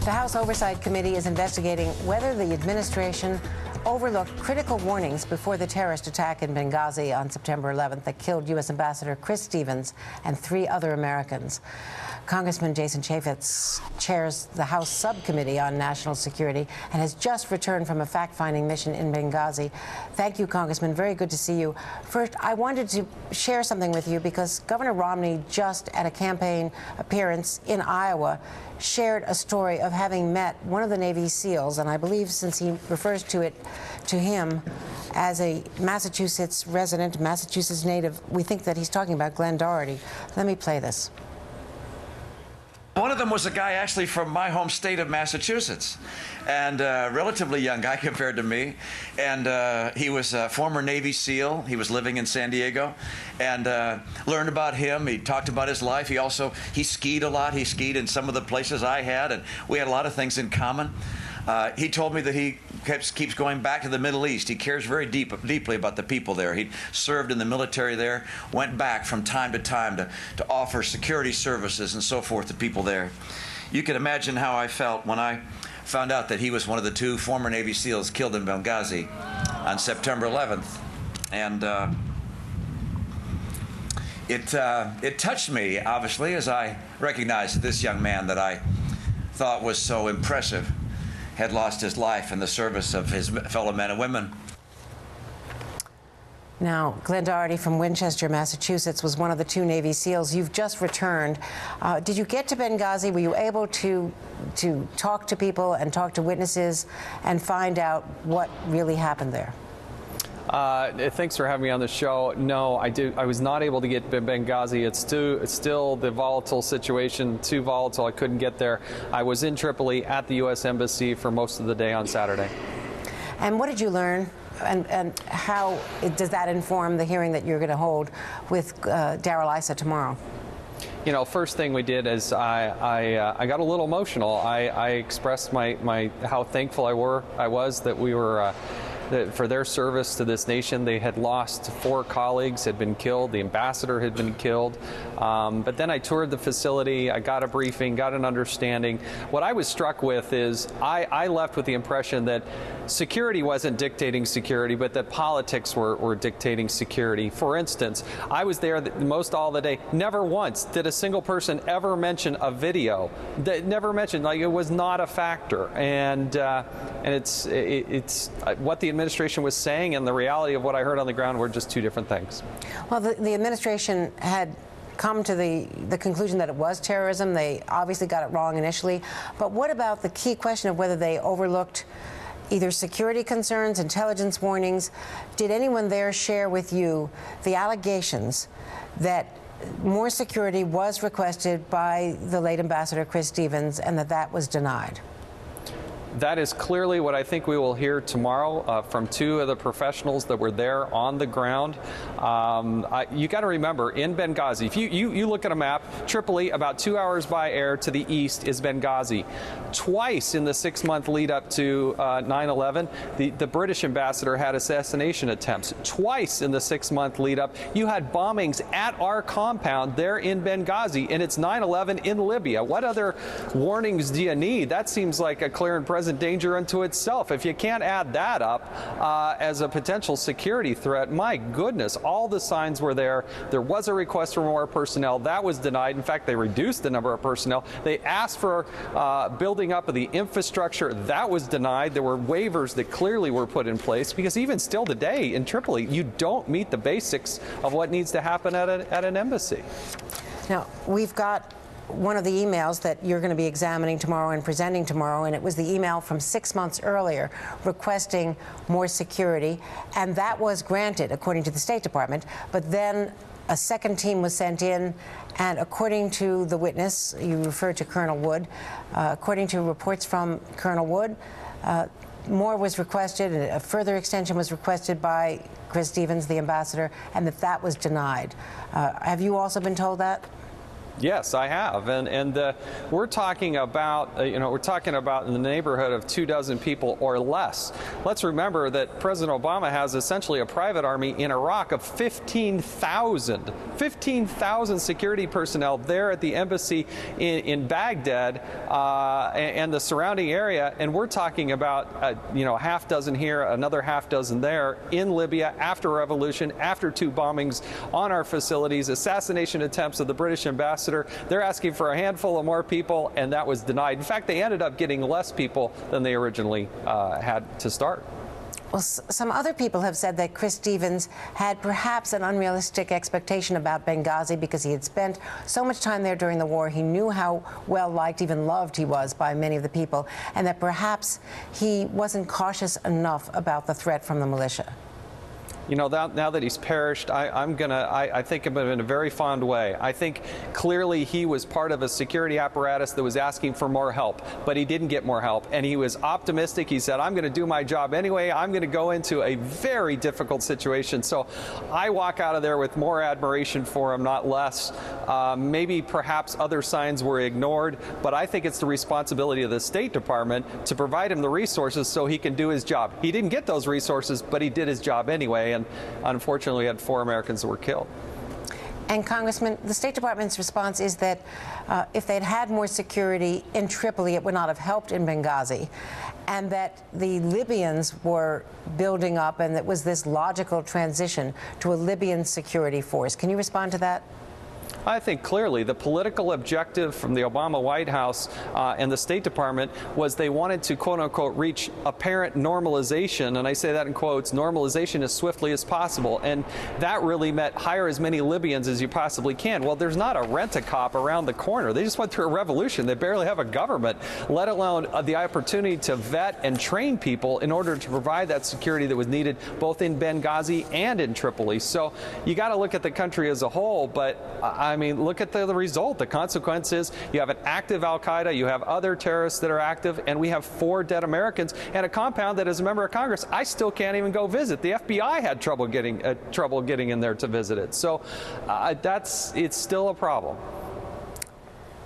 The House Oversight Committee is investigating whether the administration overlooked critical warnings before the terrorist attack in Benghazi on September 11th that killed U.S. Ambassador Chris Stevens and 3 other Americans. Congressman Jason Chaffetz chairs the House Subcommittee on National Security and has just returned from a fact-finding mission in Benghazi. Thank you, Congressman. Very good to see you. First, I wanted to share something with you because Governor Romney, just at a campaign appearance in Iowa, shared a story of having met one of the Navy SEALs, and I believe since he refers to him as a Massachusetts resident, Massachusetts native, we think that he's talking about Glenn Doherty. Let me play this. One of them was a guy actually from my home state of Massachusetts, and a relatively young guy compared to me. And he was a former Navy SEAL. He was living in San Diego, and learned about him. He talked about his life. He skied a lot. He skied in some of the places I had, and we had a lot of things in common. He told me that he keeps going back to the Middle East. He cares very deeply about the people there. He served in the military there, went back from time to time to offer security services and so forth to people there. You can imagine how I felt when I found out that he was one of the 2 former Navy SEALs killed in Benghazi on September 11th. And it touched me, obviously, as I recognized that this young man that I thought was so impressive had lost his life in the service of his fellow men and women. Now, Glenn Doherty from Winchester, Massachusetts, was one of the 2 Navy SEALs. You've just returned. Did you get to Benghazi? Were you able to talk to people and talk to witnesses and find out what really happened there? Thanks for having me on the show. No, I was not able to get to Benghazi. It's still the volatile situation, too volatile. I couldn't get there. I was in Tripoli at the U.S. Embassy for most of the day on Saturday. And what did you learn? And how does that inform the hearing that you're going to hold with Darrell Issa tomorrow? You know, first thing we did is I got a little emotional. I expressed how thankful I was that we were. For their service to this nation. They had lost 4 colleagues, had been killed. The ambassador had been killed. But then I toured the facility. I got a briefing, got an understanding. What I was struck with is I left with the impression that security wasn't dictating security, but that politics were dictating security. For instance, I was there most all the day. Never once did a single person ever mention a video. Never mentioned, like it was not a factor. And it's what the administration was saying and the reality of what I heard on the ground were just 2 different things. Well, the administration had come to the conclusion that it was terrorism. They obviously got it wrong initially. But what about the key question of whether they overlooked either security concerns, intelligence warnings? Did anyone there share with you the allegations that more security was requested by the late Ambassador Chris Stevens and that was denied? That is clearly what I think we will hear tomorrow from 2 of the professionals that were there on the ground. You got to remember, in Benghazi, if you look at a map, Tripoli, about 2 hours by air to the east is Benghazi. Twice in the 6-month lead up to 9/11, the British ambassador had assassination attempts. Twice in the 6-month lead up, you had bombings at our compound there in Benghazi, and it's 9/11 in Libya. What other warnings do you need? That seems like a clear and present danger unto itself. If you can't add that up as a potential security threat, my goodness, all the signs were there. There was a request for more personnel. That was denied. In fact, they reduced the number of personnel. They asked for building up of the infrastructure. That was denied. There were waivers that clearly were put in place because even still today in Tripoli, you don't meet the basics of what needs to happen at an embassy. Now, we've got one of the emails that you're going to be examining tomorrow and presenting tomorrow, and it was the email from 6 months earlier requesting more security, and that was granted according to the State Department. But then a second team was sent in, and according to the witness, you referred to Colonel Wood, according to reports from Colonel Wood, more was requested, and a further extension was requested by Chris Stevens, the ambassador, and that was denied. Have you also been told that? Yes, I have, and we're talking about we're talking about in the neighborhood of 24 people or less. Let's remember that President Obama has essentially a private army in Iraq of 15,000 security personnel there at the embassy in Baghdad and the surrounding area, and we're talking about a half dozen here, another half dozen there in Libya after a revolution, after 2 bombings on our facilities, assassination attempts of the British ambassador. They're asking for a handful of more people, and that was denied. In fact, they ended up getting less people than they originally had to start. Well, some other people have said that Chris Stevens had perhaps an unrealistic expectation about Benghazi because he had spent so much time there during the war. He knew how well liked, even loved he was by many of the people, and that perhaps he wasn't cautious enough about the threat from the militia. Now that he's perished, I think of him in a very fond way. I think clearly he was part of a security apparatus that was asking for more help, but he didn't get more help, and he was optimistic. He said, I'm going to do my job anyway. I'm going to go into a very difficult situation. So I walk out of there with more admiration for him, not less. Maybe perhaps other signs were ignored, but I think it's the responsibility of the State Department to provide him the resources so he can do his job. He didn't get those resources, but he did his job anyway. And unfortunately, we had 4 Americans that were killed. And Congressman, the State Department's response is that if they'd had more security in Tripoli, it would not have helped in Benghazi, and that the Libyans were building up, and it was this logical transition to a Libyan security force. Can you respond to that? I think clearly the political objective from the Obama White House and the State Department was they wanted to, quote unquote, reach apparent normalization, and I say that in quotes, normalization as swiftly as possible, and that really meant hire as many Libyans as you possibly can. Well, there's not a rent-a-cop around the corner. They just went through a revolution. They barely have a government, let alone the opportunity to vet and train people in order to provide that security that was needed both in Benghazi and in Tripoli. So you got to look at the country as a whole, but I mean, look at the result. The consequence is you have an active al-Qaeda, you have other terrorists that are active, and we have 4 dead Americans and a compound that, as a member of Congress, I still can't even go visit. The FBI had trouble getting in there to visit it. So it's still a problem.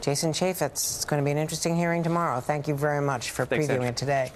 Jason Chaffetz, it's going to be an interesting hearing tomorrow. Thank you very much for previewing it today.